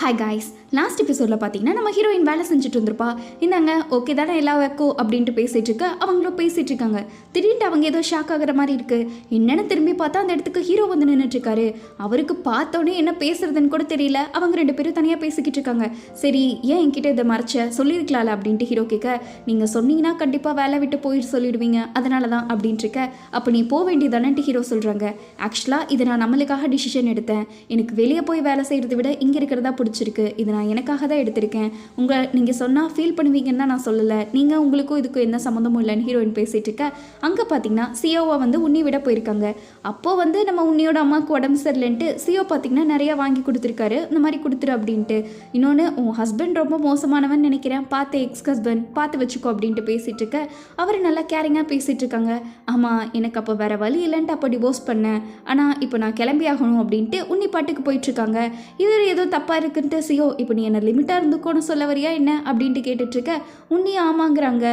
Hi guys, last எபிசோடில் பார்த்தீங்கன்னா நம்ம ஹீரோயின் வேலை செஞ்சுட்டு இருந்திருப்பா. இந்தாங்க ஓகே தானே எல்லா ஒர்க்கும் அப்படின்ட்டு பேசிகிட்டு இருக்க. அவங்களும் பேசிகிட்டு இருக்காங்க. திடீர்னு அவங்க ஏதோ ஷாக் ஆகிற மாதிரி இருக்குது. என்னென்னு திரும்பி பார்த்தா அந்த இடத்துக்கு ஹீரோ வந்து நின்றுட்டுருக்காரு. அவருக்கு பார்த்தோன்னே என்ன பேசுறதுன்னு கூட தெரியல. அவங்க ரெண்டு பேரும் தனியாக பேசிக்கிட்டு இருக்காங்க. சரி, ஏன் என்கிட்ட இதை மறைச்ச சொல்லியிருக்கலாம்ல அப்படின்ட்டு ஹீரோ கேட்க, நீங்கள் சொன்னீங்கன்னா கண்டிப்பாக வேலை விட்டு போயிட்டு சொல்லிடுவீங்க, அதனால தான் அப்படின்ட்டு இருக்க. அப்போ நீ போக வேண்டியதானேன்ட்டு ஹீரோ சொல்கிறாங்க. ஆக்சுவலாக இதை நான் நம்மளுக்காக டிசிஷன் எடுத்தேன். எனக்கு வெளியே போய் வேலை செய்கிறத விட இங்கே இருக்கிறதா பிடிச்சிருக்கு. இது நான் எனக்காக தான் எடுத்திருக்கேன். நீங்கள் சொன்னால் ஃபீல் பண்ணுவீங்கன்னா நான் சொல்லலை. நீங்கள் உங்களுக்கும் இதுக்கும் எந்த சம்மந்தமும் இல்லைன்னு ஹீரோயின் பேசிகிட்டு இருக்க. அங்கே பார்த்தீங்கன்னா சிஓவை வந்து உன்னி விட போயிருக்காங்க. அப்போது வந்து நம்ம உன்னியோட அம்மாவுக்கு உடம்பு சரியில்லைன்ட்டு சிஓ பார்த்தீங்கன்னா நிறையா வாங்கி கொடுத்துருக்காரு. இந்த மாதிரி கொடுத்துரு அப்படின்ட்டு. இன்னொன்று, உன் ஹஸ்பண்ட் ரொம்ப மோசமானவன் நினைக்கிறேன், பார்த்து எக்ஸ் ஹஸ்பண்ட் பார்த்து வச்சுக்கோ அப்படின்ட்டு பேசிகிட்டு இருக்க. அவர் நல்லா கேரிங்காக பேசிகிட்டு இருக்காங்க. ஆமாம், எனக்கு அப்போ வேறு வழி இல்லைன்ட்டு அப்போ டிவோர்ஸ் பண்ணேன். ஆனால் இப்போ நான் கிளம்பி ஆகணும் அப்படின்ட்டு உன்னி பாட்டுக்கு போயிட்டுருக்காங்க. இவர் ஏதோ தப்பாக இருக்குன்ட்டு சிஓ, இப்போ நீ என்ன லிமிட்டாக இருந்துக்கோன்னு சொல்ல வரியா என்ன அப்படின்ட்டு கேட்டுட்ருக்க. உன்னி ஆமாங்கிறாங்க.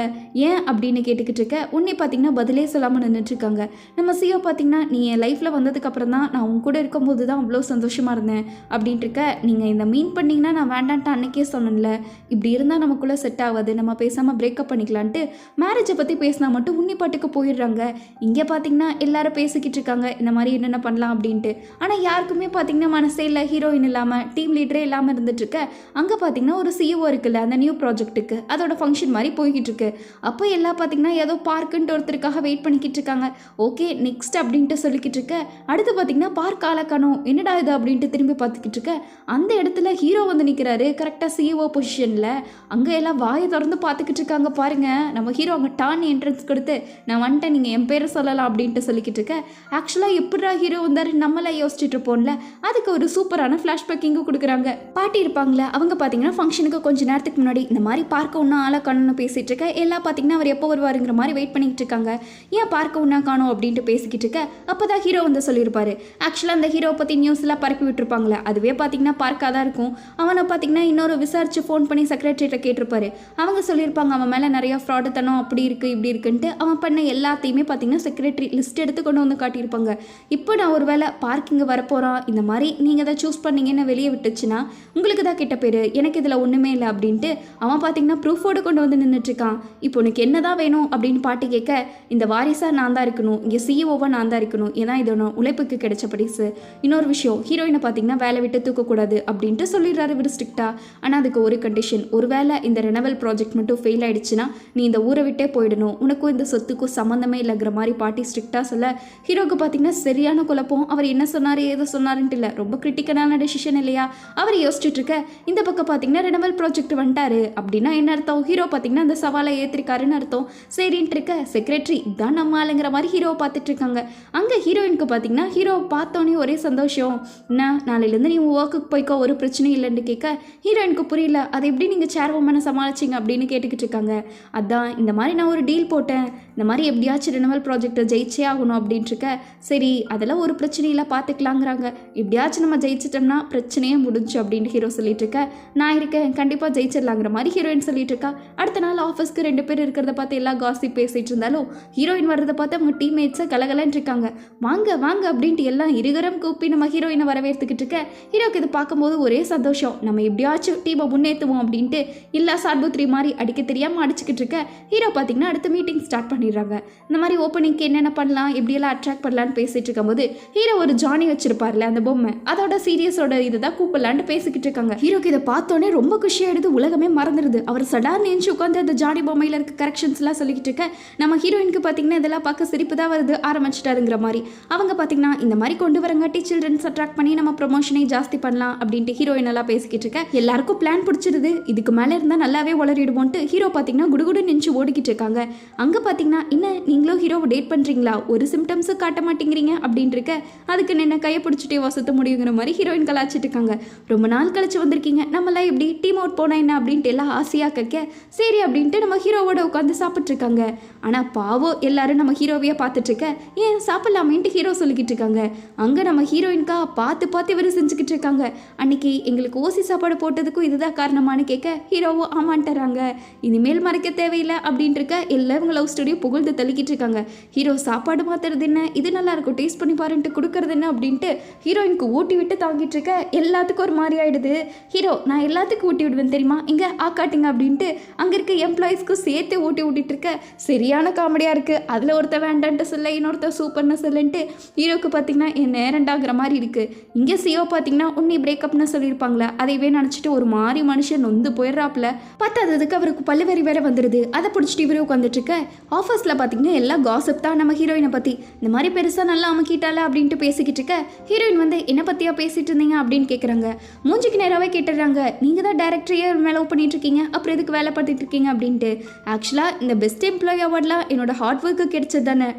ஏன் அப்படின்னு கேட்டுக்கிட்டு இருக்க. உன்னி பார்த்தீங்கன்னா பதிலே சொல்லாமல் நின்றுட்டுருக்காங்க. நம்ம சிஓ பார்த்தீங்கன்னா, நீ என் லைஃப்பில் வந்ததுக்கப்புறம் தான் நான் உங்க கூட இருக்கும்போது தான் அவ்வளோ சந்தோஷமாக இருந்தேன் அப்படின்ட்டு இருக்க. நீங்கள் இந்த மீன் பண்ணிங்கன்னா நான் வேண்டான்ட்டு அன்னைக்கே சொன்னேன்ல, இப்படி இருந்தால் நமக்குள்ளே செட் ஆகாது, நம்ம பேசாமல் பிரேக்கப் பண்ணிக்கலான்ட்டு மேரேஜை பற்றி பேசினா மட்டும் உன்னி பாட்டுக்கு போயிடுறாங்க. இங்கே பார்த்தீங்கன்னா எல்லாரும் பேசிக்கிட்டு இருக்காங்க இந்த மாதிரி என்னென்ன பண்ணலாம் அப்படின்ட்டு. ஆனால் யாருக்குமே பார்த்தீங்கன்னா மனசே இல்லை. ஹீரோயின் இல்லாமல் டீம் லீடரே இல்லாமல் இருந்துட்டுருக்க. அங்கே பார்த்தீங்கன்னா ஒரு சிஓ இருக்குல்ல, அந்த நியூ ப்ராஜெக்ட்டுக்கு அதோட ஃபங்க்ஷன் மாதிரி போய்கிட்டு இருக்கு. அப்போ எல்லாம் பார்த்தீங்கன்னா ஏதோ பார்க்குன்ட்டு ஒருத்தருக்காக வெயிட் பண்ணிக்கிட்டு இருக்காங்க. ஓகே நெக்ஸ்ட் அப்படின்ட்டு சொல்லிக்கிட்டு இருக்க. அடுத்து பார்த்தீங்கன்னா பார்க் ஆளக்கணும், என்னடா இது அப்படின்ட்டு திரும்பி பார்த்துக்கிட்டு இருக்க. அந்த இடத்துல ஹீரோ வந்து நிற்கிறாரு கரெக்டாக சிஓ பொசிஷனில். அங்கே எல்லாம் வாயை திறந்து பார்த்துக்கிட்டு இருக்காங்க பாருங்க. நம்ம ஹீரோ அங்கே டான் என்ட்ரன்ஸ் கொடுத்து, நான் வந்துட்டேன், நீங்கள் என் பேரை சொல்லலாம் அப்படின்ட்டு சொல்லிக்கிட்டு இருக்க. ஆக்சுவலாக எப்படா ஹீரோ வந்தார் நம்மளே யோசிச்சுட்டு இருப்போம்ல, அதுக்கு ஒரு சூப்பரான ஃப்ளாஷ்பேக்கிங்கும் கொடுக்குறாங்க. பாட்டி இருப்பாங்களே, அவங்க பார்த்தீங்கன்னா ஃபங்க்ஷனுக்கு கொஞ்சம் நேரத்துக்கு முன்னாடி இந்த மாதிரி பார்க்க ஒன்றா ஆளை காணும்னு பேசிகிட்டு இருக்க. எல்லாம் பார்த்தீங்கன்னா அவர் எப்போ வருவாருங்கிற மாதிரி வெயிட் பண்ணிக்கிட்டு இருக்காங்க. ஏன் பார்க்க ஒன்றா காணும் அப்படின்ட்டு பேசிக்கிட்டு இருக்க. அப்போ தான் ஹீரோ வந்து சொல்லியிருப்பாரு. ஆக்சுவலாக அந்த ஹீரோவை பற்றி நியூஸ்லாம் பரப்பி விட்டுருப்பாங்களே, அதுவே பார்த்தீங்கன்னா பார்க்காக தான் இருக்கும். அவனை பார்த்தீங்கன்னா இன்னொரு விசாரிச்சு ஃபோன் பண்ணி செக்ரட்டரிட்ட கேட்டிருப்பாரு. அவங்க சொல்லியிருப்பாங்க அவன் மேலே நிறையா ஃப்ராடு தனம் அப்படி இருக்குது இப்படி இருக்குன்ட்டு. அவன் பண்ண எல்லாத்தையுமே பார்த்தீங்கன்னா செக்ரட்டரி லிஸ்ட் எடுத்து கொண்டு வந்து காட்டியிருப்பாங்க. இப்போ நான் ஒரு வேளை பார்க்கிங்க வரப்போகிறான், இந்த மாதிரி நீங்கள் எதை சூஸ் பண்ணீங்கன்னு வெளியே விட்டுச்சுன்னா உங்களுக்கு தான் கெட்ட பேர், எனக்கு இதில் ஒன்றுமே இல்லை அப்படின்ட்டு அவன் பார்த்தீங்கன்னா ப்ரூஃபோடு கொண்டு வந்து நின்றுட்டுருக்கான். இப்போ உனக்கு என்ன தான் வேணும் அப்படின்னு பாட்டி கேட்க, இந்த வாரிசாக நான் தான் இருக்கணும், இங்கே சிஇஓவாக நான் தான் இருக்கணும், ஏன்னா இது உழைப்புக்கு கிடைச்ச பரிசு. இன்னொரு விஷயம், ஹீரோயினை பார்த்தீங்கன்னா வேலை விட்டு தூக்கக்கூடாது அப்படின்ட்டு சொல்லிடுறாரு இவர் ஸ்ட்ரிக்டாக. ஆனால் அதுக்கு ஒரு கண்டிஷன், ஒரு வேளை இந்த ரெனவல் ப்ராஜெக்ட் மட்டும் ஃபெயில் ஆகிடுச்சுன்னா நீ இந்த ஊரை விட்டே போயிடணும், உனக்கும் இந்த சொத்துக்கும் சம்மந்தமே இல்லைங்கிற மாதிரி பாட்டி ஸ்ட்ரிக்டாக சொல்ல, ஹீரோக்கு பார்த்தீங்கன்னா சரியான குழப்பம். அவர் என்ன சொன்னார் ஏதோ சொன்னாருன்ட்டு இல்லை, ரொம்ப கிரிட்டிக்கலான டெசிஷன் இல்லையா. அவர் யோசிச்சுட்டு இருக்க. இந்த பக்கம் பார்த்தீங்கன்னா ரெனவல் ப்ராஜெக்ட் வந்துட்டாரு அப்படின்னா என்ன அர்த்தம், ஹீரோ பார்த்தீங்கன்னா அந்த சவாலை ஏற்றிருக்காருன்னு அர்த்தம். சரின்ட்டு இருக்க. செக்ரட்டரி தான் நம்ம ஆளுங்கிற மாதிரி ஹீரோவை பார்த்துட்டு இருக்காங்க. அங்கே ஹீரோயினுக்கு பார்த்தீங்கன்னா ஹீரோவை பார்த்தோன்னே ஒரே சந்தோஷம். என்ன நாளையிலேருந்து நீ ஒர்க்குக்கு போய்க்கோ, ஒரு பிரச்சனையும் இல்லைன்னு கேட்க ஹீரோயினுக்கு புரியல. அதை எப்படி நீங்கள் சேர் உமனை சமாளிச்சிங்க அப்படின்னு கேட்டுக்கிட்டு இருக்காங்க. அதான் இந்த மாதிரி நான் ஒரு டீல் போட்டேன், இந்த மாதிரி எப்படியாச்சும் ரெனவல் ப்ராஜெக்டை ஜெயிச்சே ஆகணும் அப்படின்ட்டு இருக்க. சரி அதெல்லாம் ஒரு பிரச்சனையில் பார்த்துக்கலாங்கிறாங்க. எப்படியாச்சும் நம்ம ஜெயிச்சிட்டோம்னா பிரச்சனையே முடிஞ்சு அப்படின்னு ஹீரோ சொல்லிட்டு இருக்க. நான் இருக்கேன், கண்டிப்பாக ஜெயிச்சிடலாங்கிற மாதிரி ஹீரோயின் சொல்லிட்டு இருக்கா. அடுத்த நாள் ஆஃபீஸ்க்கு ரெண்டு பேர் இருக்கிறத பார்த்து எல்லாம் காசிப் பேசிட்டு இருந்தாலும் ஹீரோயின் வர்றதை பார்த்து அவங்க டீம்மேட்ஸை கலகலன்னு இருக்காங்க. வாங்க வாங்க அப்படின்ட்டு எல்லாம் இருகரம் கூப்பி நம்ம ஹீரோயினை வரவேற்றுக்கிட்டு இருக்க. ஹீரோக்கு இது பார்க்கும்போது ஒரே சந்தோஷம், நம்ம எப்படியாச்சும் டீமை முன்னேற்றுவோம் அப்படின்ட்டு எல்லா சார்புத்திரி மாதிரி அடிக்க தெரியாமல் அடிச்சுக்கிட்டு இருக்க. ஹீரோ பார்த்தீங்கன்னா அடுத்த மீட்டிங் ஸ்டார்ட் பண்ணிடுறாங்க. இந்த மாதிரி ஓப்பனிங்க்கு என்னென்ன பண்ணலாம், எப்படியெல்லாம் அட்ராக்ட் பண்ணலான்னு பேசிட்டு இருக்கும்போது ஹீரோ ஒரு ஜானி வச்சிருப்பார்ல அந்த பொம்மை, அதோட சீரியஸோட இதுதான் கூப்பிடலான்னு பேசிக்கிட்டு இருக்காங்க. ஹீரோக்கு இதை பார்த்தோன்னே ரொம்ப குஷியாயிடுது, உலகமே மறந்துடுது. அவர் சடார் நினைச்சு உட்காந்து அந்த ஜானி பொம்மையில் இருக்க கரெக்ஷன்ஸ்லாம் சொல்லிக்கிட்டு இருக்க. நம்ம ஹீரோயினுக்கு பார்த்தீங்கன்னா இதெல்லாம் பார்க்க சிரிப்பு தான் வருது, ஆரம்பிச்சிட்டாருங்கிற மாதிரி. அவங்க பார்த்தீங்கன்னா இந்த மாதிரி கொண்டு வரங்காட்டி சில்ட்ரன்ஸ் அட்ராக்ட் பண்ணி நம்ம ப்ரொமோஷனை ஜாஸ்தி பண்ணலாம் அப்படின்ட்டு ஹீரோயின் எல்லாம் பேசிக்கிட்டு இருக்க. எல்லாருக்கும் பிளான் பிடிச்சிருது, இதுக்கு மேலே இருந்தால் நல்லாவே வளரிடுவோன்ட்டு ஹீரோ பார்த்தீங்கன்னா குடுகுடு நின்று ஓடிக்கிட்டு இருக்காங்க. அங்கே பார்த்தீங்கன்னா என்ன நீங்களும் ஹீரோவை டேட் பண்ணுறீங்களா, ஒரு சிம்டம்ஸும் காட்ட மாட்டேங்கிறீங்க அப்படின்ட்டு இருக்க. அதுக்கு என்ன கையை பிடிச்சிட்டே வசத்த முடியுங்கிற மாதிரி ஹீரோயின் கலாச்சிட்டு இருக்காங்க. ரொம்ப நாள் கழிச்சு வந்திருக்கீங்க, நம்மளாம் எப்படி டீம் அவுட் போனால் என்ன அப்படின்ட்டு எல்லாம் ஆசையாக கேட்க சரி அப்படின்ட்டு நம்ம ஹீரோவோட உட்காந்து சாப்பிட்ருக்காங்க. ஆனால் பாவம் எல்லாரும் நம்ம ஹீரோவையே பார்த்துட்டு இருக்க. ஏன் சாப்பிட்லாமேன்ட்டு ஹீரோ சொல்லிக்கிட்டு இருக்காங்க. அங்கே நம்ம ஹீரோயின்கா பார்த்து பார்த்து இவர் செஞ்சுக்கிட்டு இருக்காங்க. அன்னைக்கு எங்களுக்கு ஓசி சாப்பாடு போட்டதுக்கும் இதுதான் காரணமானு கேட்க ஹீரோவோ ஆமான்ட்டுறாங்க. இனிமேல் மறைக்க தேவையில்லை அப்படின்ட்டு இருக்க. எல்லாம் இவங்க லவ் ஸ்டோரியை புகழ்ந்து தள்ளிக்கிட்டு இருக்காங்க. ஹீரோ சாப்பாடு மாத்துறது என்ன, இது நல்லா இருக்கும் டேஸ்ட் பண்ணி பாருன்ட்டு கொடுக்கறது என்ன அப்படின்ட்டு ஹீரோயினுக்கு ஊட்டி விட்டு தாங்கிட்டு இருக்க. எல்லாத்துக்கும் ஒரு மாதிரி காமெடி ஆகிடுது. ஹீரோ நான் எல்லாத்துக்கும் ஊட்டி விடுவேன் தெரியுமா, இங்கே ஆக்காட்டுங்க அப்படின்ட்டு அங்கே இருக்க எம்ப்ளாயிஸ்க்கும் சேர்த்து ஊட்டிட்டு இருக்க சரியான காமெடியாக இருக்குது. அதில் ஒருத்தர் வேண்டான்ட்டு சொல்ல, இன்னொருத்தர் சூப்பர்னு சொல்லிட்டு ஹீரோக்கு பார்த்தீங்கன்னா என் நேரண்டாகிற மாதிரி இருக்குது. இங்கே சிஓ பார்த்தீங்கன்னா உன்னி பிரேக்கப்னு சொல்லியிருப்பாங்களே, அதைவே நினச்சிட்டு ஒரு மாதிரி மனுஷன் நொந்து போயிடுறாப்புல. பத்தாததுக்கு அவருக்கு பல்லுவரி வேற வந்துடுது. அதை பிடிச்சிட்டு இவரே உட்காந்துட்டு இருக்க. ஆஃபீஸில் பார்த்தீங்கன்னா எல்லாம் காசிப் தான் நம்ம ஹீரோயினை பற்றி. இந்த மாதிரி பெருசாக நல்லா அமுக்கிட்டால அப்படின்ட்டு பேசிக்கிட்டு இருக்க. ஹீரோயின் வந்து என்ன பற்றியா பேசிட்டு இருந்தீங்க அப்படின்னு கேட்குறாங்க. மூஞ்சிக்கு நேராகவே கேட்டுடுறாங்க, நீங்கள் தான் டேரக்டரையே லவ் பண்ணிட்டு இருக்கீங்க, அப்புறம் எதுக்கு வேலை பார்த்துட்டு இருக்கீங்க அப்படின்ட்டு. ஆக்சுவலாக இந்த பெஸ்ட் எம்ப்ளாயி அவார்ட்லாம் என்னோட ஹார்ட் ஒர்க்கு கிடைச்சது தானே,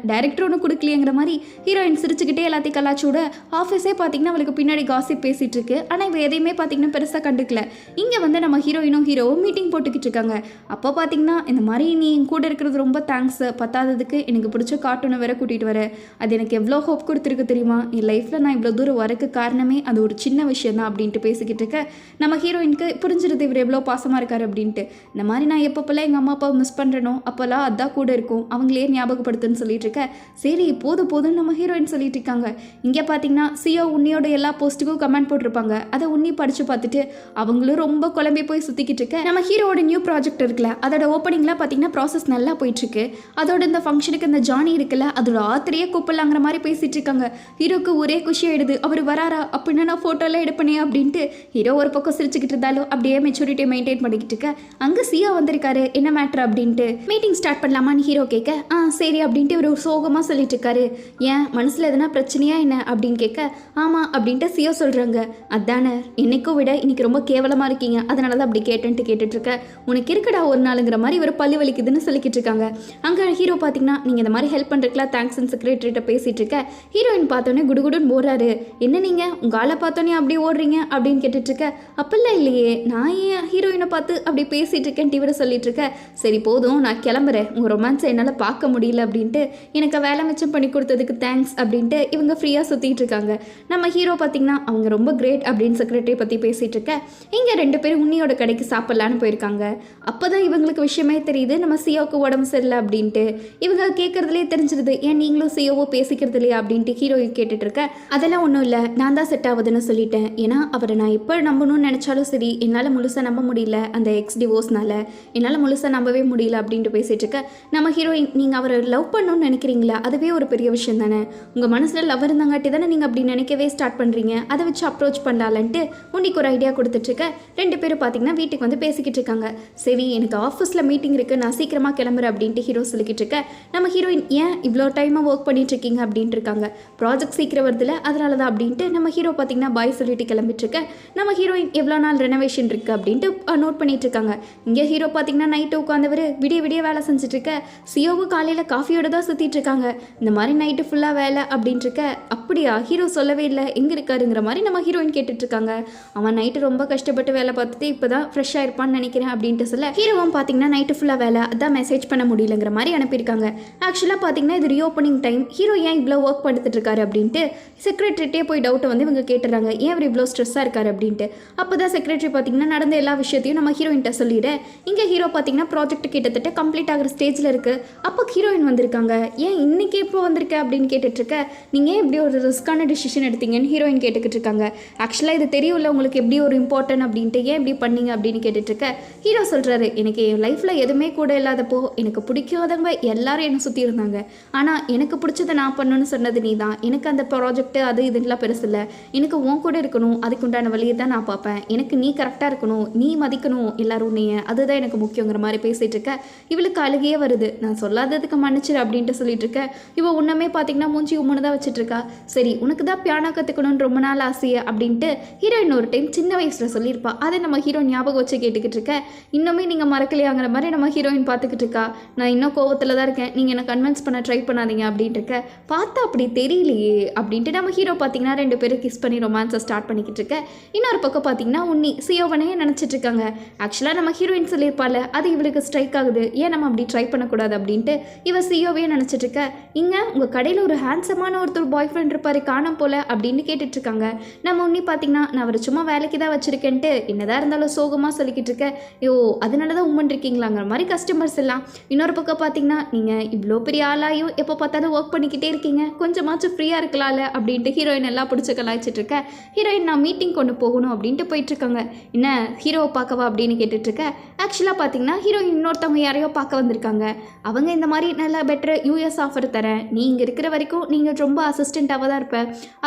டேரக்டர் ஒன்று கொடுக்கலையேங்கிற மாதிரி ஹீரோயின் சிரிச்சுக்கிட்டே எல்லாத்தையும் கலாச்சோட ஆஃபீஸே பார்த்தீங்கன்னா அவளுக்கு பின்னாடி காசிப் பேசிகிட்டு இருக்கு. ஆனால் இவ எதையுமே பார்த்தீங்கன்னா பெருசாக கண்டுக்கல. இங்கே வந்து நம்ம ஹீரோயினும் ஹீரோவும் மீட்டிங் போட்டுக்கிட்டு இருக்காங்க. அப்போ பார்த்தீங்கன்னா இந்த மாதிரி நீ கூட இருக்கிறது ரொம்ப தேங்க்ஸ், பத்தாததுக்கு எனக்கு பிடிச்ச கார்ட்டூனை வேற கூட்டிகிட்டு வர, அது எனக்கு எவ்வளோ ஹோப் கொடுத்துருக்கு தெரியுமா, என் லைஃப்பில் நான் இவ்வளோ தூரம் வரக்கு காரணமே அது ஒரு சின்ன விஷயம் தான் அப்படின்ட்டு பேசிக்கிட்டு இருக்க. நம்ம ஹீரோயினுக்கு புரிஞ்சிருது இவர் எவ்வளோ பாசமாக இருக்காரு அப்படின்ட்டு. இந்த மாதிரி நான் எப்பப்பெல்லாம் எங்கள் அம்மா அப்பாவை மிஸ் பண்ணுறனோ அப்போல்லாம் அதான் கூட இருக்கும், அவங்களே ஞாபகப்படுத்துன்னு சொல்லிட்டு இருக்க. சரி போதும் நம்ம ஹீரோயின் சொல்லிட்டு இருக்காங்க. இங்கே பார்த்தீங்கன்னா சிஓ உன்னியோட எல்லா போஸ்ட்டுக்கும் கமெண்ட் போட்டிருப்பாங்க. அதை உன்னி படித்து பார்த்துட்டு அவங்களும் ரொம்ப குழம்பி போய் சுற்றிக்கிட்டு இருக்க. நம்ம ஹீரோட நியூ ப்ராஜெக்ட் இருக்குல்ல, அதோட ஓப்பனிங்லாம் பார்த்தீங்கன்னா ப்ராசஸ் நல்லா போயிட்டுருக்கு. அதோட இந்த ஃபங்க்ஷனுக்கு இந்த ஜானி இருக்குல்ல, அதோட ஆத்திரையே கூப்பிடலாங்கிற மாதிரி பேசிகிட்டு இருக்காங்க. ஹீரோக்கு ஒரே குஷி ஆகிடுது. அவர் வராரா அப்படின்னா நான் ஃபோட்டோலாம் எடுப்பனே அப்படின்ட்டு ஹீரோ ஒரு பக்கம் சிரிச்சுக்கிட்டு இருந்தாலும் அப்படியே மெச்சூரிட்டியை மெயின்டைன் பண்ணிக்கிட்டு இருக்க. அங்கே சிஓ வந்திருக்காரு, என்ன மேட்ரு அப்படின்ட்டு. மீட்டிங் ஸ்டார்ட் பண்ணலாமான்னு ஹீரோ கேட்க, சரி அப்படின்ட்டு இவர் ஒரு சோகமாக சொல்லிட்டு இருக்காரு. ஏன் மனசில் எதனா பிரச்சனையா என்ன அப்படின்னு கேட்க, ஆமாம் அப்படின்ட்டு சிஓ சொல்கிறாங்க. அதானே என்னைக்கும் விட இன்னைக்கு ரொம்ப கேவலமாக இருக்கீங்க, அதனால தான் அப்படி கேட்டுன்ட்டு கேட்டுட்ருக்க. உனக்கு இருக்கடா ஒரு நாளுங்கிற மாதிரி இவர் பல்லு வலிக்குதுன்னு சொல்லிக்கிட்டு இருக்காங்க. அங்கே ஹீரோ பார்த்தீங்கன்னா நீங்கள் இந்த மாதிரி ஹெல்ப் பண்ணுறதுக்குலாம் தேங்க்ஸ்ன்னு செக்ரட்டரிட்ட பேசிகிட்டு இருக்க. ஹீரோயின் பார்த்தோன்னே குடுகுடுன்னு ஓடுறாரு. என்ன நீங்கள் உங்கள் ஆளை பார்த்தோன்னே அப்படியே ஓடுறீங்க அப்படின்னு கேட்டுட்ருக்க. அப்பெல்லாம் இல்லையே, நான் ஏன் ஹீரோயினை பார்த்து அப்படி பேசிகிட்டு இருக்கேன் டிவிட சொல்லிட்டு இருக்க. சரி போதும் நான் கிளம்புறேன், உங்கள் ரொமான்ஸை என்னால் பார்க்க முடியல அப்படின்ட்டு, எனக்கு வேலை மிச்சம் பண்ணி கொடுத்ததுக்கு தேங்க்ஸ் அப்படின்ட்டு இவங்க ஃப்ரீயாக சுற்றிட்டு இருக்காங்க. நம்ம ஹீரோ பார்த்தீங்கன்னா அவங்க ரொம்ப கிரேட் அப்படின்னு செக்ரட்டரி பற்றி பேசிகிட்டு இருக்க. இங்கே 2 பேரும் உன்னியோட கடைக்கு சாப்பிட்லான்னு போயிருக்காங்க. அப்போ தான் இவங்களுக்கு விஷயமே தெரியுது நம்ம சிஓவுக்கு உடம்பு சரியில்லை அப்படின்ட்டு. இவங்க கேட்குறதுலேயே தெரிஞ்சிருது, ஏன் நீங்களும் சிஓவோ பேசிக்கிறது இல்லையா அப்படின்ட்டு ஹீரோயின் கேட்டுட்டு இருக்க. அதெல்லாம் ஒன்றும் இல்லை, நான் தான் செட் ஆகுதுன்னு சொல்லிட்டேன். ஏன்னா அவரை நான் எப்போ நம்பணும்னு நினச்சாலும் சரி என்னால் முழுசாக நம்ப முடியல, அந்த எக்ஸ் டிவோர்ஸ்னால என்னால் முழுசாக நம்பவே முடியல அப்படின்ட்டு பேசிகிட்டு இருக்க. நம்ம ஹீரோயின் நீங்கள் அவரை லவ் பண்ணணும்னு நினைக்கிறீங்களா, அதுவே ஒரு பெரிய விஷயம் தானே, உங்கள் மனசில் லவ் இருந்தாங்காட்டி தானே நீங்கள் அப்படி நினைக்கவே ஸ்டார்ட் பண்ணுறீங்க, அதை வச்சு அப்ரோச் பண்ணலான்ட்டு உன்னிக்கு ஒரு ஐடியா கொடுத்துட்ருக்க. 2 பேரும் பார்த்தீங்கன்னா வீட்டுக்கு வந்து பேசிக்கிட்டு இருக்காங்க. சரி எனக்கு ஆஃபீஸில் மீட்டிங் இருக்குது, நான் சீக்கிரமாக கிளம்புறேன் அப்படின்ட்டு ஹீரோ சொல்லிக்கிட்டு இருக்க. நம்ம ஹீரோயின் ஏன் இவ்வளோ டைமாக ஒர்க் பண்ணிட்டு இருக்கீங்க அப்படின்ட்டு இருக்காங்க. ப்ராஜெக்ட் சீக்கிரம் வருதுல அதனால தான் அப்படின்ட்டு நம்ம ஹீரோ பார்த்தீங்கன்னா பாய் சொல்லிட்டு கிளம்பிட்டு இருக்க. நம்ம ஹீரோயின் எவ்வளோ நாள் ரெனோவேஷன் இருக்குது அப்படின்ட்டு நோட் பண்ணிட்டு இருக்காங்க. இங்கே ஹீரோ பார்த்தீங்கன்னா நைட்டு உட்காந்தவர் விடிய வேலை செஞ்சுட்டு இருக்க. சிஓவு காலையில் காஃபியோட தான் சுற்றிட்டு இருக்காங்க. இந்த மாதிரி நைட்டு ஃபுல்லாக வேலை அப்படின்ட்டு இருக்க. அப்படியா ஹீரோ சொல்லவே இல்லை எங்கே இருக்காருங்கிற மாதிரி நம்ம ஹீரோயின் கேட்டுட்டு இருக்காங்க. அவன் நைட்டு ரொம்ப கஷ்டப்பட்டு வேலை பார்த்துட்டு இப்போ தான் ஃப்ரெஷ்ஷாக இருப்பான்னு நினைக்கிறேன் அப்படின்ட்டு சொல்ல, ஹீரோவும் பார்த்தீங்கன்னா நைட்டு ஃபுல்லாக வேலை அதான் மெசேஜ் பண்ண முடியலங்கிற மாதிரி அனுப்பியிருக்காங்க. ஆக்சுவலாக பார்த்தீங்கன்னா இது ரீஓப்பனிங் டைம், ஹீரோ ஏன் இவ்வளோ ஒர்க் பண்ணிட்டு இருக்காரு அப்படின்ட்டு செக்ரட்டரிட்டே போய் டவுட்டை வந்து இவங்க கேட்டுறாங்க, ஏன் அவர் இவ்வளோ ஸ்ட்ரெஸ்ஸாக இருக்காரு அப்படின்ட்டு. அப்போ தான் செக்ரட்டரி பார்த்தீங்கன்னா நடந்த எல்லா விஷயத்தையும் நம்ம ஹீரோயின்ட்ட சொல்லிட. இங்கே ஹீரோ பார்த்தீங்கன்னா ப்ராஜெக்ட் கிட்டத்தட்ட கம்ப்ளீட் ஆகிற ஸ்டேஜில் இருக்குது. அப்போ ஹீரோயின் வந்திருக்காங்க. ஏன் இன்னைக்கு இப்போ வந்திருக்க அப்படின்னு கேட்டுட்ருக்க. நீங்கள் ஏன் இப்படி ஒரு ரிஸ்க்கான டிசிஷன் எடுத்தீங்கன்னு ஹீரோயின் கேட்டுக்கிட்டு இருக்காங்க. ஆக்சுவலாக இது தெரியும்ல உங்களுக்கு எப்படி ஒரு இம்பார்ட்டன்ட் அப்படின்ட்டு, ஏன் இப்படி பண்ணீங்க அப்படின்னு கேட்டுட்ருக்க. ஹீரோ சொல்கிறாரு, எனக்கு என் லைஃப்பில் எதுவுமே கூட இல்லாதப்போ எனக்கு பிடிக்காதவங்க எல்லாரும் என்னை சுற்றி இருந்தாங்க, ஆனால் எனக்கு பிடிச்சதை நான் பண்ணணும்னு சொன்னது நீ தான். எனக்கு அந்த ப்ராஜெக்ட்டு அது இதுலாம் பெருசு இல்லை, எனக்கு உன் கூட இருக்கணும், அதுக்கு உண்டான வழியை தான் நான் பார்ப்பேன், எனக்கு நீ கரெக்டாக இருக்கணும், நீ மதிக்கணும் எல்லாரும் உன்னைய, அதுதான் எனக்கு முக்கியங்கிற மாதிரி பேசிகிட்டு இருக்க. இவளுக்கு அழுகையே வருது. நான் சொல்லாததுக்கு மன்னிச்சிரு அப்படின்ட்டு சொல்லிட்டு இருக்க. இவள் உன்னமே பார்த்தீங்கன்னா மூஞ்சி உம்முன்னு தான் வச்சுட்டு இருக்கா. சரி உனக்கு தான் பியானோ கற்றுக்கணும்னு ரொம்ப நாள் ஆசையை அப்படின்ட்டு ஹீரோயின் ஒரு டைம் சின்ன வயசில் சொல்லியிருப்பா. அதை நம்ம ஹீரோ ஞாபகம் வச்சு கேட்டுக்கிட்டு இருக்க. இன்னுமே நீங்கள் மறக்கலையாங்கிற மாதிரி நம்ம ஹீரோயின் பார்த்துக்கிட்டு இருக்கா. நான் இன்னும் கோவத்தில் தான் இருக்கேன், நீங்கள் என்னை கன்வின்ஸ் பண்ண ட்ரை பண்ணாதீங்க அப்படின்ட்டு இருக்க. பார்த்தா அப்படி தெரியலையே அப்படின்ட்டு நம்ம ஹீரோ பார்த்தீங்கன்னா 2 பேரும் கிஸ் பண்ணி ரொமான்ஸை ஸ்டார்ட் பண்ணிக்கிட்டு இருக்க. இன்னொரு பக்கம் பார்த்தீங்கன்னா உன்னி சியோவனே நினச்சிட்டு இருக்காங்க. ஆக்சுவலாக நம்ம ஹீரோயின் சொல்லியிருப்பாள், அது இவளுக்கு ஸ்ட்ரைக் ஆகுது, ஏன் நம்ம அப்படி ட்ரை பண்ணக்கூடாது அப்படின்ட்டு இவ சியோவே நினச்சிட்டு இருக்க. இங்கே உங்கள் கடையில் ஒரு ஹேண்ட்ஸமான ஒருத்தர் பாய் ஃப்ரெண்ட் இருப்பார் காணம் போல அப்படின்னு கேட்டுட்ருக்காங்க. நம்ம உன்னி பார்த்தீங்கன்னா நான் அவர் சும்மா வேலைக்கு தான் வச்சுருக்கேன்ட்டு என்னதான் இருந்தாலும் சோகமாக சொல்லிக்கிட்டு இருக்க. ஐயோ அதனால தான் உம்மன் இருக்கீங்களாங்கிற மாதிரி கஸ்டமர்ஸ் எல்லாம். இன்னொரு பக்கம் பார்த்தீங்கன்னா நீங்கள் இவ்வளோ பெரிய ஆளாயும் எப்போ பார்த்தாலும் ஒர்க் பண்ணிக்கிட்டே இருக்கீங்க, கொஞ்சமாச்சும் ஃப்ரீயாக இருக்கலாம்ல அப்படின்ட்டு ஹீரோயின் எல்லாம் பிடிச்ச கலாய்ச்சிட்டு இருக்க. ஹீரோயின் நான் மீட்டிங் கொண்டு ஒன்று போகணும் அப்படின்ட்டு போயிட்டுருக்காங்க. என்ன ஹீரோவை பார்க்கவா அப்படின்னு கேட்டுட்ருக்க. ஆக்சுவலாக பார்த்தீங்கன்னா ஹீரோயின் இன்னொருத்தவங்க யாரையோ பார்க்க வந்திருக்காங்க. அவங்க இந்த மாதிரி நல்லா பெட்டர் யூஎஸ் ஆஃபர் தரேன், நீ இங்கே இருக்கிற வரைக்கும் நீங்கள் ரொம்ப அசிஸ்டண்ட்டாக தான் இருப்ப,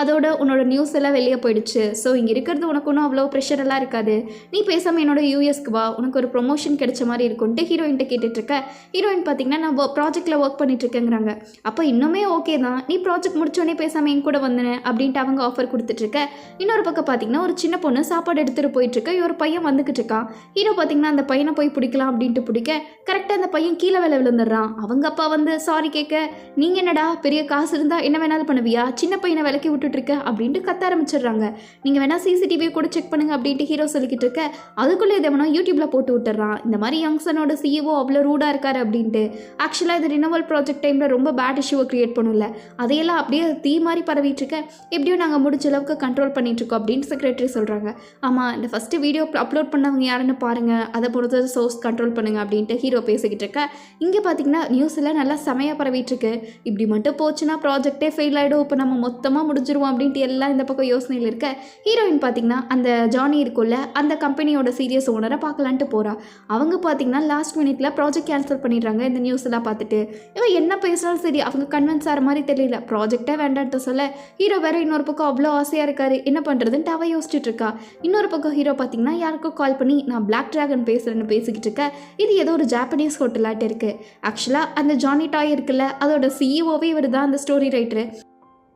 அதோட உன்னோட நியூஸ் எல்லாம் வெளியே போயிடுச்சு, ஸோ இங்கே இருக்கிறது உனக்கு ஒன்றும் அவ்வளோ ப்ரெஷர் எல்லாம் இருக்காது, நீ பேசாமல் என்னோட யூஎஸ்க்கு வா, உனக்கு ஒரு ப்ரொமோஷன் கிடைச்ச மாதிரி இருக்கும்ட்டு ஹீரோயின்ட்ட கேட்டுட்ருக்க. ஹீரோயின் பார்த்தீங்கன்னா நான் ப்ராஜெக்ட்டில் ஒர்க் பண்ணிட்டுருக்கேங்கிறாங்க. அப்போ இன்னுமே ஓகே தான், நீ ப்ராஜெக்ட் முடிச்சோடனே பேசாமல் என் கூட வந்தேன் அப்படின்ட்டு அவங்க ஆஃபர் கொடுத்துட்ருக்க. இன்னொரு பக்கம் பார்த்தீங்கன்னா ஒரு சின்ன பொண்ணு சாப்பாடு எடுத்துகிட்டு போயிட்டுருக்க. ஒரு பையன் வந்துக்கிட்டு இருக்கான். ஹீரோ பார்த்தீங்கன்னா அந்த பையனை போய் பிடிக்கலாம் அப்படின்ட்டு பிடிக்க கரெக்டாக அந்த பையன் கீழே விழுந்துடுறான். அவங்க அப்பா வந்து சாரி கேட்க, நீங்கள் என்னடா பெரிய காசு இருந்தால் என்ன வேணாலும் பண்ணுவியா, சின்ன பையனை விலக்கி விட்டுட்டுருக்க அப்படின்ட்டு கத்த ஆரம்பிச்சிடுறாங்க. நீங்கள் வேணா சிசிடிவி கூட செக் பண்ணுங்க அப்படின்ட்டு ஹீரோ சொல்லிக்கிட்டு இருக்க. அதுக்குள்ளே எதவனோ யூடியூப்ல போட்டு விட்டுறான், இந்த மாதிரி யங்ஸனோட சிஇஓ அவ்வளோ ரூடாக இருக்காரு அப்படின்ட்டு. ஆக்சுவலாக இது ரினோவல் ப்ராஜெக்ட் டைமில் ரொம்ப பேட் இஷ்யூவை கிரியேட் பண்ணல, அதையெல்லாம் அப்படியே தீ மாதிரி பரவிட்டு இருக்க. எப்படியும் நாங்கள் முடிஞ்ச அளவுக்கு கண்ட்ரோல் பண்ணிட்டு இருக்கோம் அப்படின்னு செக்ரட்டரி சொல்கிறாங்க. ஆமாம், இந்த ஃபஸ்ட்டு வீடியோ அப்லோட் பண்ணவங்க யாருன்னு பாருங்கள், அதை பொறுத்து சோர்ஸ் கண்ட்ரோல் பண்ணுங்க அப்படின்ட்டு ஹீரோ பேசிக்கிட்டு இருக்க. இங்கே பார்த்தீங்கன்னா நியூஸில் நல்லா செமையாக பரவிட்டுருக்கு. இப்படி மட்டும் போச்சுன்னா ப்ராஜெக்டே ஃபெயில் ஆகிடும், இப்போ நம்ம மொத்தமாக முடிஞ்சிருவோம் அப்படின்ட்டு எல்லாம் இந்த பக்கம் யோசனையில் இருக்க. ஹீரோயின் பார்த்தீங்கன்னா அந்த ஜானி இருக்குல்ல, அந்த கம்பெனியோட சீரியஸ் ஓனரை பார்க்கலான்ட்டு போகிறா. அவங்க பார்த்தீங்கன்னா லாஸ்ட் மினிட்ல ப்ராஜெக்ட் கேன்சல் பண்ணிடுறாங்க. இந்த நியூஸ் எல்லாம் பார்த்துட்டு இவன் என்ன பேசினாலும் சரி அவங்க கன்வின்ஸ் ஆகிற மாதிரி தெரியல. ப்ராஜெக்டே வேண்டான்ட்டு சொல்ல ஹீரோ வேற இன்னொரு பக்கம் அவ்வளோ ஆசையாக இருக்காரு, என்ன பண்ணுறதுன்ட்டு அவ யோசிச்சுட்டு இருக்கா. இன்னொரு பக்கம் ஹீரோ பார்த்தீங்கன்னா யாருக்கும் கால் பண்ணி நான் பிளாக் ட்ராகன் பேசுகிறேன்னு பேசிக்கிட்டு இருக்க. இது ஏதோ ஒரு ஜாப்பனீஸ் ஹோட்டலாட்டு இருக்குது. ஆக்சுவலாக அந்த ஜானி டாய் இருக்குல்ல, அதோட சிஇஓவே இவர் தான், அந்த ஸ்டோரி ரைட்டரு.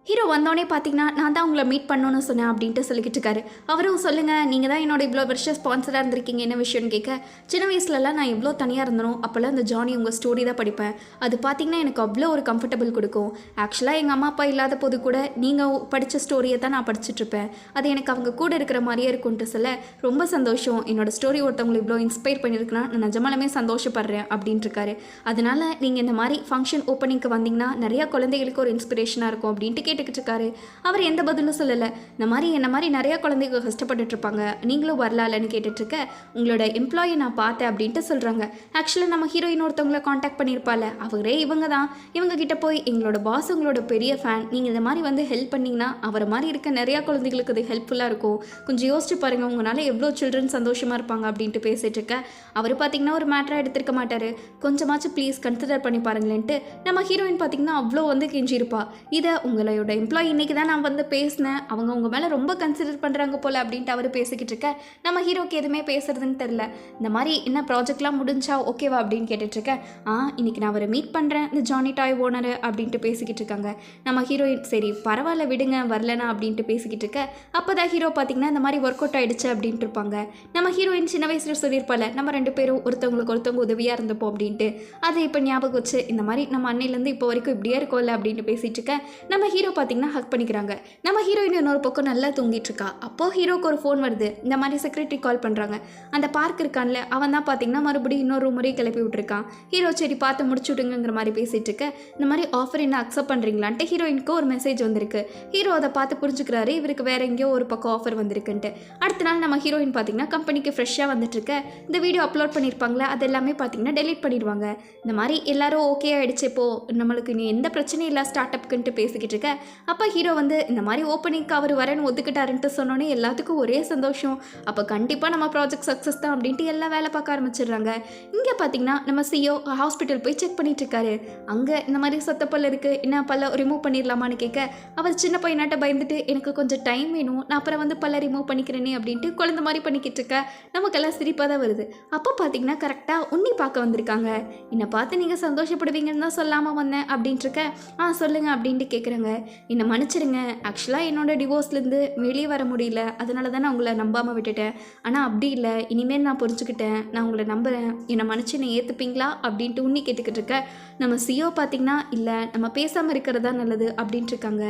ஹீரோ வந்தோடனே பார்த்தீங்கன்னா நான் தான் உங்களை மீட் பண்ணணும்னு சொன்னேன் அப்படின்ட்டு சொல்லிக்கிட்டு இருக்காரு. அவரும் சொல்லுங்கள், நீங்கள் தான் என்னோட இவ்வளோ வருஷம் ஸ்பான்சராக இருந்திருக்கீங்க, என்ன விஷயம்னு கேட்க. சின்ன வயசுலலாம் நான் எவ்வளோ தனியாக இருந்தனோ அப்போல்லாம் அந்த ஜானி உங்கள் ஸ்டோரி தான் படிப்பேன், அது பார்த்தீங்கன்னா எனக்கு அவ்வளோ ஒரு கம்ஃபர்டபுள் கொடுக்கும். ஆக்சுவலாக எங்கள் அம்மா அப்பா இல்லாத போது கூட நீங்கள் படித்த ஸ்டோரியை தான் நான் படிச்சுட்ருப்பேன், அது எனக்கு அவங்க கூட இருக்கிற மாதிரியே இருக்கும்ட்டு சொல்ல ரொம்ப சந்தோஷம், என்னோட ஸ்டோரி ஒருத்தவங்களை இவ்வளோ இன்ஸ்பயர் பண்ணியிருக்குன்னா நான் நிஜமாலுமே சந்தோஷப்படுறேன் அப்படின்ட்டு இருக்காரு. அதனால் நீங்கள் இந்த மாதிரி ஃபங்க்ஷன் ஓப்பனிங்க்கு வந்தீங்கன்னா நிறையா குழந்தைகளுக்கு ஒரு இன்ஸ்பிரேஷனாக இருக்கும் அப்படின்ட்டு கேட்டுக்கிட்டு இருக்காரு. அவர் எந்த பதிலும் சொல்லலை. இந்த மாதிரி என்ன மாதிரி நிறையா குழந்தைங்க கஷ்டப்பட்டுட்டு இருப்பாங்க, நீங்களும் வரலான்னு கேட்டுட்ருக்க. உங்களோட எம்ப்ளாயை நான் பார்த்தேன் அப்படின்ட்டு சொல்கிறாங்க. ஆக்சுவலாக நம்ம ஹீரோயின் ஒருத்தவங்களை காண்டாக்ட் பண்ணியிருப்பாள், அவரே இவங்க தான். இவங்க கிட்ட போய் எங்களோட பாஸ் உங்களோட பெரிய ஃபேன், நீங்கள் இந்த மாதிரி வந்து ஹெல்ப் பண்ணிங்கன்னா அவரை மாதிரி இருக்க நிறையா குழந்தைகளுக்கு அது ஹெல்ப்ஃபுல்லாக இருக்கும், கொஞ்சம் யோசிச்சு பாருங்கள், உங்களால் எவ்வளோ சில்ட்ரன் சந்தோஷமாக இருப்பாங்க அப்படின்ட்டு பேசிகிட்டு இருக்க. அவர் பார்த்தீங்கன்னா ஒரு மேட்டராக எடுத்திருக்க மாட்டார், கொஞ்சமாச்சும் ப்ளீஸ் கன்சிடர் பண்ணி பாருங்களேன்ட்டு நம்ம ஹீரோயின் பார்த்தீங்கன்னா அவ்வளோ வந்து கெஞ்சிருப்பா. இதை உங்களோட எம்ப்ளாயி இன்றைக்கி தான் நான் வந்து பேசினேன், அவங்க உங்கள் மேலே ரொம்ப கன்சிடர் பண்ணுறாங்க போல் அப்படின்ட்டு அவர் பேசிக்கிட்டு இருக்க. நம்ம ஹீரோக்கு எதுவுமே பேசுறதுன்னு தெரில. இந்த மாதிரி என்ன ப்ராஜெக்ட்லாம் முடிஞ்சா ஓகேவா அப்படின்னு கேட்டுட்ருக்கேன். இன்றைக்கி நான் அவரை மீட் பண்ணுறேன், இந்த ஜானி டாய் ஓனரு அப்படின்ட்டு பேசிக்கிட்டு இருக்காங்க. நம்ம ஹீரோயின் சரி பரவாயில்ல விடுங்க வரலனா அப்படின்ட்டு பேசிக்கிட்டு இருக்க. அப்போ தான் ஹீரோ பார்த்திங்கன்னா இந்த மாதிரி ஒர்க் அவுட் ஆகிடுச்சு அப்படின்ட்டு இருப்பாங்க. நம்ம ஹீரோயின் சின்ன வயசில் சொல்லியிருப்பாள், நம்ம ரெண்டு பேரும் ஒருத்தவங்களுக்கு ஒருத்தவங்க உதவியாக இருந்தப்போம் அப்படின்ட்டு. அதை இப்போ ஞாபகம் வச்சு இந்த மாதிரி நம்ம அன்னையிலேருந்து இப்போ வரைக்கும் இப்படியே இருக்கோம்ல அப்படின்ட்டு பேசிகிட்டு இருக்க. நம்ம ஹீரோ பார்த்திங்கன்னா ஹக் பண்ணிக்கிறாங்க. நம்ம ஹீரோயின் இன்னொரு பக்கம் நல்லா தூங்கிட்டு இருக்கா. அப்போது ஹீரோக்கு ஒரு ஃபோன் வருது. இந்த மாதிரி செக்ரட்டரி கால் பண்ணுறாங்க. அந்த பார்க் இருக்கான்ல அவன் தான் பார்த்தீங்கன்னா மறுபடியும் இன்னொரு முறை கிளப்பி விட்டுருக்கான். ஹீரோ சரி பார்த்து முடிச்சு விடுங்கிற மாதிரி பேசிகிட்டு இருக்க. இந்த மாதிரி ஆஃபர் என்ன அக்செப்ட் பண்ணுறீங்களான்ட்டு ஹீரோயினுக்கு ஒரு மெசேஜ் வந்திருக்கு. ஹீரோ அதை பார்த்து புரிஞ்சுக்கிறாரு, இவருக்கு வேற எங்கேயோ ஒரு பக்கம் ஆஃபர் வந்திருக்குன்ட்டு. அடுத்த நாள் நம்ம ஹீரோயின் பார்த்தீங்கன்னா கம்பெனிக்கு ஃப்ரெஷ்ஷாக வந்துட்டு இருக்க. இந்த வீடியோ அப்லோட் பண்ணியிருப்பாங்களே அது எல்லாமே பார்த்தீங்கன்னா டெலீட் பண்ணிடுவாங்க. இந்த மாதிரி எல்லாரும் ஓகே ஆகிடுச்சு, இப்போது நம்மளுக்கு நீ எந்த பிரச்சனையும் இல்லை ஸ்டார்ட் அப்க்குன்ட்டு பேசிக்கிட்டு இருக்க. அப்போ ஹீரோ வந்து இந்த மாதிரி ஓப்பனிங்க்கு அவர் வரேன்னு ஒத்துக்கிட்டாருன்ட்டு சொன்னோன்னே எல்லாத்துக்கும் ஒரே சந்தோஷம். அப்போ கண்டிப்பாக நம்ம ப்ராஜெக்ட் சக்ஸஸ் தான் அப்படின்ட்டு எல்லாம் வேலை பார்க்க ஆரம்பிச்சிடுறாங்க. இங்கே பார்த்தீங்கன்னா நம்ம சிஓ ஹாஸ்பிட்டல் போய் செக் பண்ணிட்டு இருக்காரு. அங்கே இந்த மாதிரி சொத்த பல்ல இருக்குது, என்ன பல்ல ரிமூவ் பண்ணிடலாமான்னு கேட்க அவர் சின்ன பையனாட்ட பயந்துட்டு எனக்கு கொஞ்சம் டைம் வேணும், நான் அப்புறம் வந்து பல்ல ரிமூவ் பண்ணிக்கிறேனே அப்படின்ட்டு குழந்தை மாதிரி பண்ணிக்கிட்டு இருக்க. நமக்கெல்லாம் சிரிப்பாக தான் வருது. அப்போ பார்த்தீங்கன்னா கரெக்டாக உன்னி பார்க்க வந்திருக்காங்க. என்னை பார்த்து நீங்கள் சந்தோஷப்படுவீங்கன்னு தான் சொல்லாமல் வந்தேன் அப்படின்ட்டு இருக்க. சொல்லுங்கள் அப்படின்ட்டு கேட்குறாங்க. என்னை மன்னிச்சிருங்க, ஆக்சுவலாக என்னோட டிவோர்ஸ்லேருந்து வெளியே வர முடியல, அதனால தான் நான் உங்களை நம்பாமல் விட்டுட்டேன். ஆனால் அப்படி இல்லை, இனிமேல் நான் புரிஞ்சுக்கிட்டேன், நான் உங்களை நம்புகிறேன், என்னை மன்னிச்சு என்னை ஏற்றுப்பீங்களா அப்படின்ட்டு உன்னி கேட்டுக்கிட்டு இருக்க. நம்ம சிஓ பார்த்திங்கன்னா இல்லை நம்ம பேசாமல் இருக்கிறதா நல்லது அப்படின்ட்டு இருக்காங்க.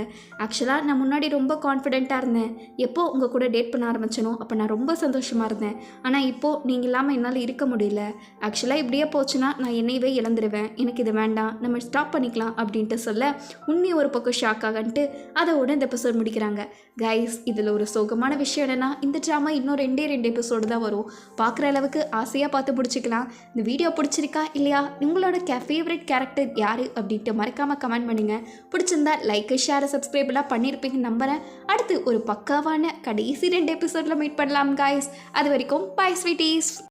ஆக்சுவலாக நான் முன்னாடி ரொம்ப கான்ஃபிடென்ட்டாக இருந்தேன், எப்போது உங்கள் கூட டேட் பண்ண ஆரம்பிச்சனோ அப்போ நான் ரொம்ப சந்தோஷமாக இருந்தேன். ஆனால் இப்போது நீங்கள் இல்லாமல் என்னால் இருக்க முடியல. ஆக்சுவலாக இப்படியே போச்சுன்னா நான் என்னையவே இழந்துருவேன், எனக்கு இது வேண்டாம், நம்ம ஸ்டாப் பண்ணிக்கலாம் அப்படின்ட்டு சொல்ல உன்னி ஒரு பக்கம் ஷாக் இருக்காங்கன்ட்டு அதோட இந்த எபிசோட் முடிக்கிறாங்க. கைஸ், இதில் ஒரு சோகமான விஷயம் என்னென்னா, இந்த ட்ராமா இன்னும் 2 எபிசோடு தான் வரும். பார்க்குற அளவுக்கு ஆசையாக பார்த்து பிடிச்சிக்கலாம். இந்த வீடியோ பிடிச்சிருக்கா இல்லையா, உங்களோட ஃபேவரட் கேரக்டர் யார் அப்படின்ட்டு மறக்காமல் கமெண்ட் பண்ணுங்கள். பிடிச்சிருந்தா லைக், ஷேர், சப்ஸ்கிரைப்லாம் பண்ணியிருப்பீங்க நம்புகிறேன். அடுத்து ஒரு பக்காவான கடைசி 2 எபிசோடில் மீட் பண்ணலாம் கைஸ். அது வரைக்கும் பை ஸ்வீட்டீஸ்.